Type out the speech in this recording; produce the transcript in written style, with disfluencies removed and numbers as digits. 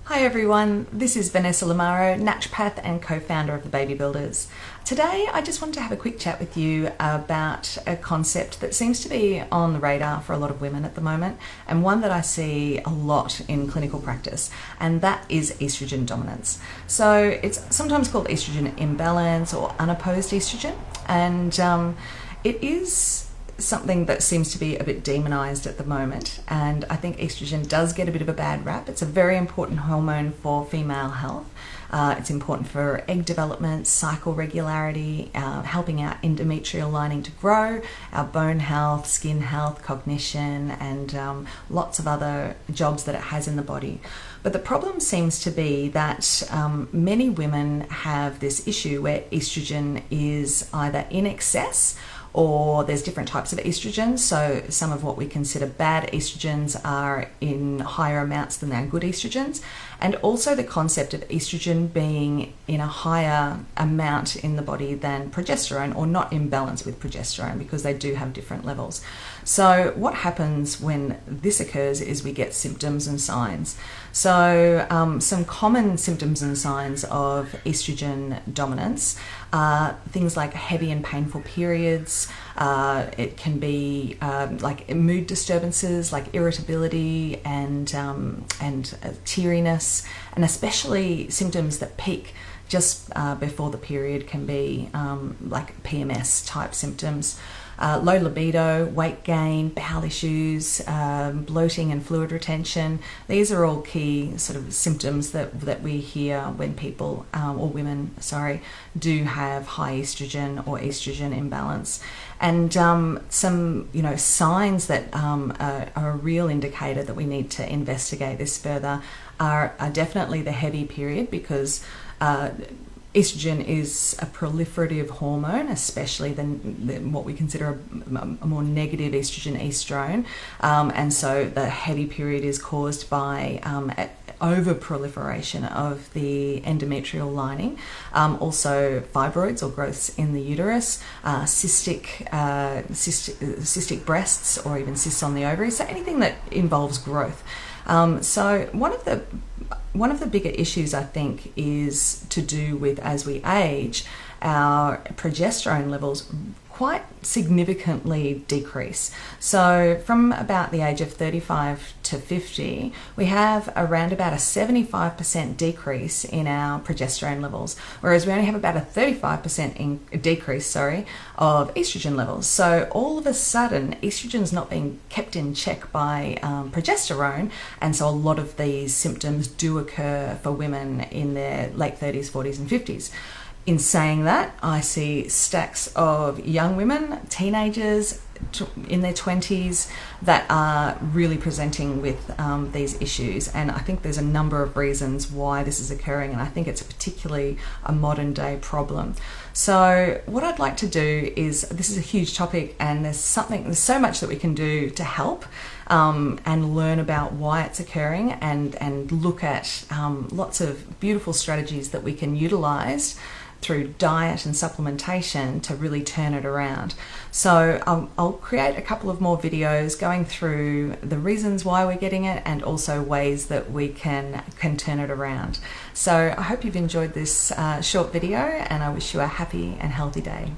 Hi everyone, this is Vanessa Lamaro, Naturopath and co-founder of the Baby Builders. Today I just wanted to have a quick chat with you about a concept that seems to be on the radar for a lot of women at the moment, and one that I see a lot in clinical practice, and that is estrogen dominance. So it's sometimes called estrogen imbalance or unopposed estrogen, and it is something that seems to be a bit demonized at the moment, and I think estrogen does get a bit of a bad rap. It's a very important hormone for female health. It's important for egg development, cycle regularity, helping our endometrial lining to grow, our bone health, skin health, cognition, and lots of other jobs that it has in the body. But the problem seems to be that many women have this issue where estrogen is either in excess, or there's different types of estrogens. So some of what we consider bad estrogens are in higher amounts than our good estrogens, and also the concept of estrogen being in a higher amount in the body than progesterone, or not in balance with progesterone, because they do have different levels. So what happens when this occurs is we get symptoms and signs. So some common symptoms and signs of estrogen dominance are things like heavy and painful periods. It can be like mood disturbances, like irritability and teariness, and especially symptoms that peak just before the period can be like PMS type symptoms. Low libido, weight gain, bowel issues, bloating and fluid retention. These are all key sort of symptoms that we hear when people, or women, sorry, do have high estrogen or estrogen imbalance. And some, signs that are a real indicator that we need to investigate this further are definitely the heavy period, because estrogen is a proliferative hormone, especially than what we consider a more negative estrogen, estrone. And so the heavy period is caused by over-proliferation of the endometrial lining, also fibroids or growths in the uterus, cystic breasts, or even cysts on the ovaries, so anything that involves growth. So one of the bigger issues, I think, is to do with, as we age, our progesterone levels quite significantly decrease. So from about the age of 35 to 50, we have around about a 75% decrease in our progesterone levels, whereas we only have about a 35% decrease, of estrogen levels. So all of a sudden, estrogen's not being kept in check by progesterone, and so a lot of these symptoms do occur for women in their late 30s, 40s, and 50s. In saying that, I see stacks of young women, teenagers in their 20s, that are really presenting with these issues, and I think there's a number of reasons why this is occurring, and I think it's particularly a modern day problem. So what I'd like to do is, this is a huge topic, and there's so much that we can do to help and learn about why it's occurring, and look at lots of beautiful strategies that we can utilize through diet and supplementation to really turn it around. So I'll create a couple of more videos going through the reasons why we're getting it, and also ways that we can turn it around. So I hope you've enjoyed this short video, and I wish you a happy and healthy day.